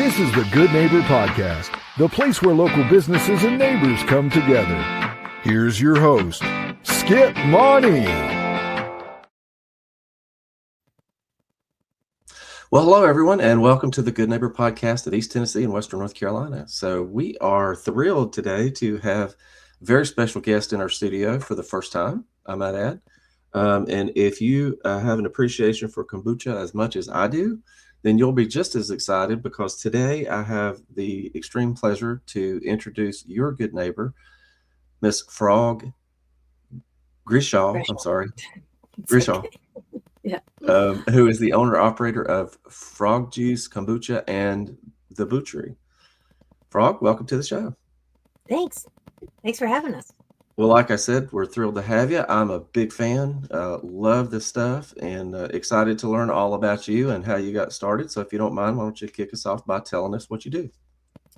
This is the Good Neighbor Podcast, the place where local businesses and neighbors come together. Here's your host, Skip Money. Well, hello, everyone, and welcome to the Good Neighbor Podcast at East Tennessee and Western North Carolina. So we are thrilled today to have a very special guest in our studio for the first time, I might add. And if you have an appreciation for kombucha as much as I do, then you'll be just as excited because today I have the extreme pleasure to introduce your good neighbor, Miss Greishaw. Greishaw. Yeah. Who is the owner-operator of Frog Juice, Kombucha, and the Boocherie. Frog, welcome to the show. Thanks for having us. Well, like I said, we're thrilled to have you. I'm a big fan, love this stuff, and excited to learn all about you and how you got started. So if you don't mind, why don't you kick us off by telling us what you do?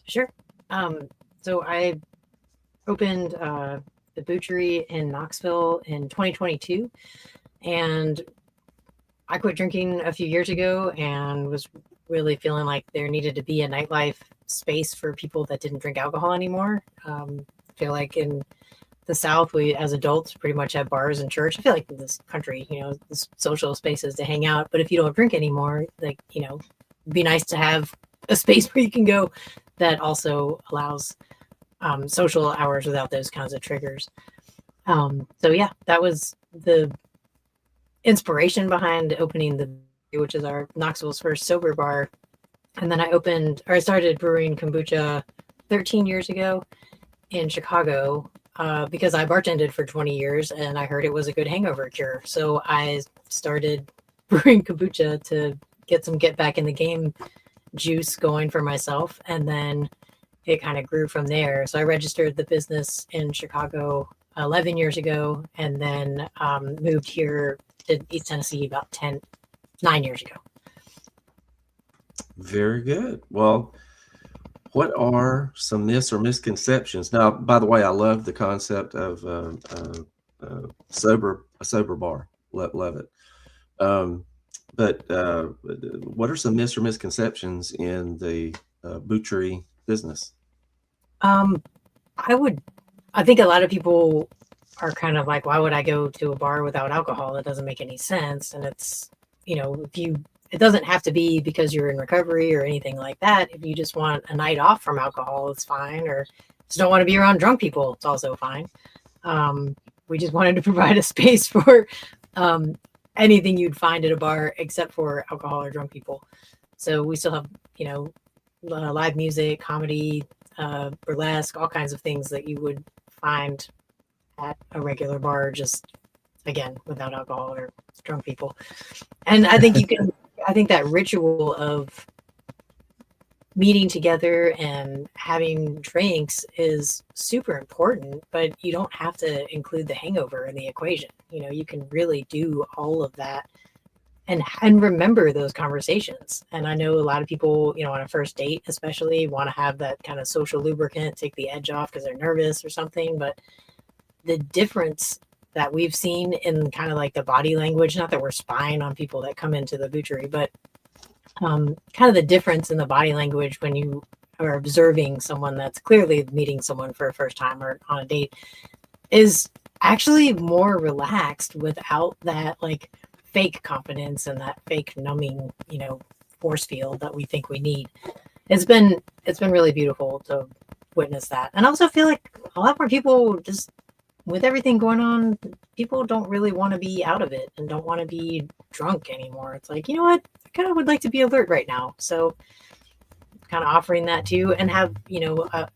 Sure. So I opened the Boocherie in Knoxville in 2022, and I quit drinking a few years ago and was really feeling like there needed to be a nightlife space for people that didn't drink alcohol anymore. I feel like in the South, we as adults pretty much have bars and church. I feel like in this country, this social spaces to hang out. But if you don't drink anymore, it'd be nice to have a space where you can go that also allows social hours without those kinds of triggers. That was the inspiration behind opening which is our Knoxville's first sober bar. And then I started brewing kombucha 13 years ago in Chicago because I bartended for 20 years and I heard it was a good hangover cure. So I started brewing kombucha to get back in the game juice going for myself. And then it kind of grew from there. So I registered the business in Chicago 11 years ago and then moved here to East Tennessee about 9 years ago. Very good. Well, what are some myths or misconceptions? Now, by the way, I love the concept of a sober bar. Love it. But what are some myths or misconceptions in the Boocherie business? I think a lot of people are kind of like, why would I go to a bar without alcohol? It doesn't make any sense. And it's, it doesn't have to be because you're in recovery or anything like that. If you just want a night off from alcohol, it's fine. Or just don't want to be around drunk people, it's also fine. We just wanted to provide a space for anything you'd find at a bar except for alcohol or drunk people. So we still have, live music, comedy, burlesque, all kinds of things that you would find at a regular bar, just again, without alcohol or drunk people. And I think I think that ritual of meeting together and having drinks is super important, but you don't have to include the hangover in the equation. You can really do all of that and remember those conversations. And I know a lot of people, on a first date, especially want to have that kind of social lubricant, take the edge off because they're nervous or something. But the difference that we've seen in kind of like the body language, not that we're spying on people that come into the Boocherie, but kind of the difference in the body language when you are observing someone that's clearly meeting someone for a first time or on a date is actually more relaxed without that like fake confidence and that fake numbing, force field that we think we need. It's been really beautiful to witness that. And I also feel like a lot more people just, with everything going on, people don't really want to be out of it and don't want to be drunk anymore. It's like, you know what? I kind of would like to be alert right now. So kind of offering that too and have,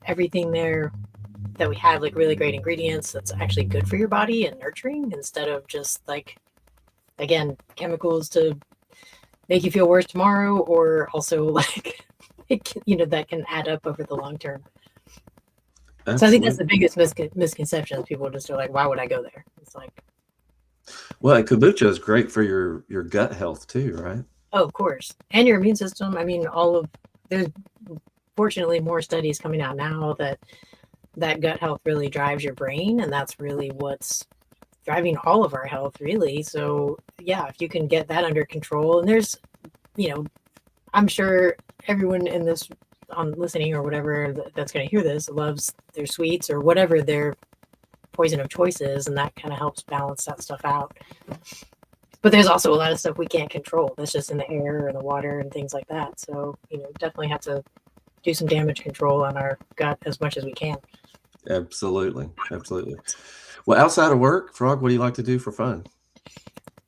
everything there that we have, like really great ingredients that's actually good for your body and nurturing instead of just like, again, chemicals to make you feel worse tomorrow or also like, that can add up over the long term. Absolutely. So I think that's the biggest misconception. People just are like, why would I go there? It's like, well, kombucha is great for your gut health too, right? Oh, of course. And your immune system. I mean, there's fortunately more studies coming out now that gut health really drives your brain. And that's really what's driving all of our health, really. So yeah, if you can get that under control, and there's, I'm sure everyone in this on listening or whatever that's going to hear this loves their sweets or whatever their poison of choice is, and that kind of helps balance that stuff out. But there's also a lot of stuff we can't control. That's just in the air or the water and things like that. So, definitely have to do some damage control on our gut as much as we can. Absolutely. Absolutely. Well, outside of work, Frog, what do you like to do for fun?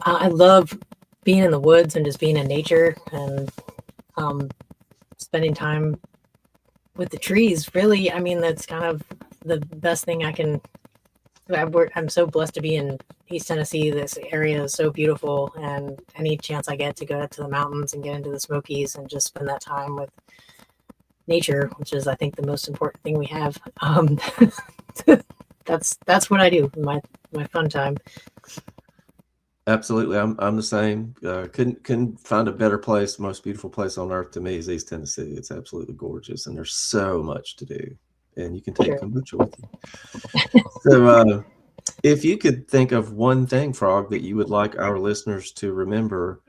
I love being in the woods and just being in nature and spending time with the trees. Really, I mean, that's kind of the best thing I can. I'm so blessed to be in East Tennessee. This area is so beautiful, and any chance I get to go out to the mountains and get into the Smokies and just spend that time with nature, which is, I think, the most important thing we have. That's what I do in my fun time. Absolutely. I'm the same. Couldn't find a better place. The most beautiful place on earth to me is East Tennessee. It's absolutely gorgeous, and there's so much to do. And you can take kombucha with you. So if you could think of one thing, Frog, that you would like our listeners to remember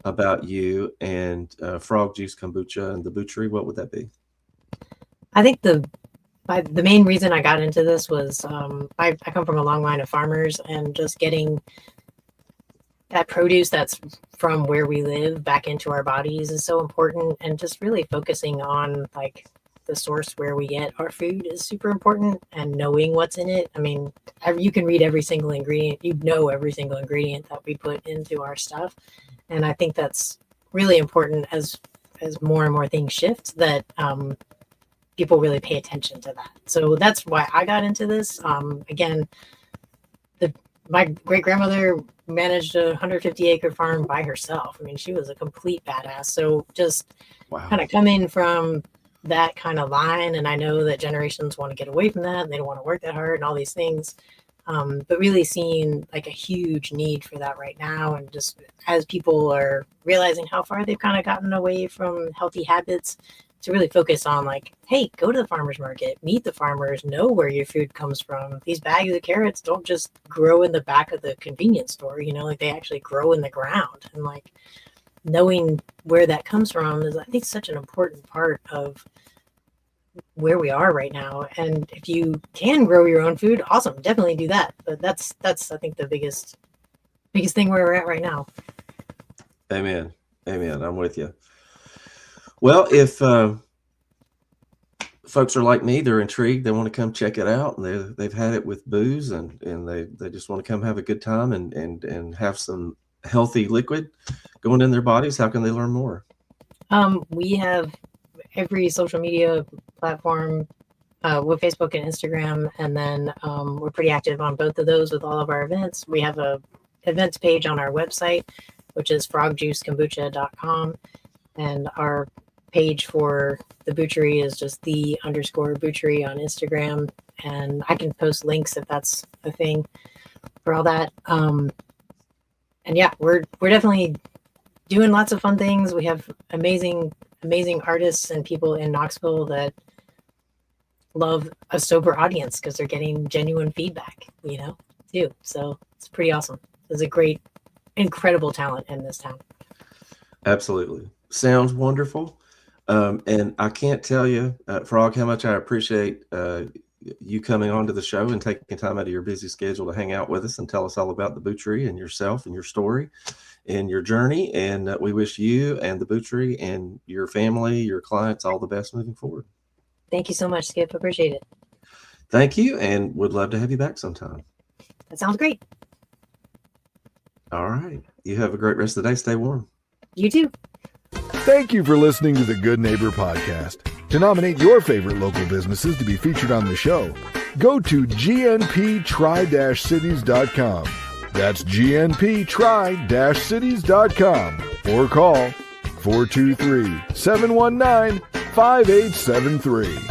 about you and Frog Juice Kombucha and the Boocherie, what would that be? I think the main reason I got into this was I come from a long line of farmers, and just getting that produce that's from where we live back into our bodies is so important, and just really focusing on like the source where we get our food is super important, and knowing what's in it. I mean, you can read every single ingredient, every single ingredient that we put into our stuff. And I think that's really important as more and more things shift, that people really pay attention to that. So that's why I got into this. Again, my great grandmother managed a 150-acre farm by herself. I mean, she was a complete badass. So just kind of coming from that kind of line, and I know that generations want to get away from that and they don't want to work that hard and all these things, but really seeing like a huge need for that right now, and just as people are realizing how far they've kind of gotten away from healthy habits, to really focus on like, hey, go to the farmer's market, meet the farmers, know where your food comes from. These bags of carrots don't just grow in the back of the convenience store, like they actually grow in the ground. And like knowing where that comes from is, I think, such an important part of where we are right now. And if you can grow your own food, awesome, definitely do that. But that's I think the biggest thing where we're at right now. Amen. I'm with you. Well, if folks are like me, they're intrigued, they want to come check it out, and they've had it with booze, and they just want to come have a good time and have some healthy liquid going in their bodies, how can they learn more? We have every social media platform, with Facebook and Instagram, and then we're pretty active on both of those with all of our events. We have a events page on our website, which is frogjuicekombucha.com, and our page for the Boocherie is just _Boocherie on Instagram, and I can post links if that's a thing for all that. And yeah, we're definitely doing lots of fun things. We have amazing artists and people in Knoxville that love a sober audience because they're getting genuine feedback, too. So it's pretty awesome. There's a great, incredible talent in this town. Absolutely. Sounds wonderful. And I can't tell you, Frog, how much I appreciate you coming onto the show and taking time out of your busy schedule to hang out with us and tell us all about the Boocherie and yourself and your story and your journey. And we wish you and the Boocherie and your family, your clients, all the best moving forward. Thank you so much, Skip. Appreciate it. Thank you, and would love to have you back sometime. That sounds great. All right. You have a great rest of the day. Stay warm. You too. Thank you for listening to the Good Neighbor Podcast. To nominate your favorite local businesses to be featured on the show, go to gnptry-cities.com. That's gnptry-cities.com, or call 423-719-5873.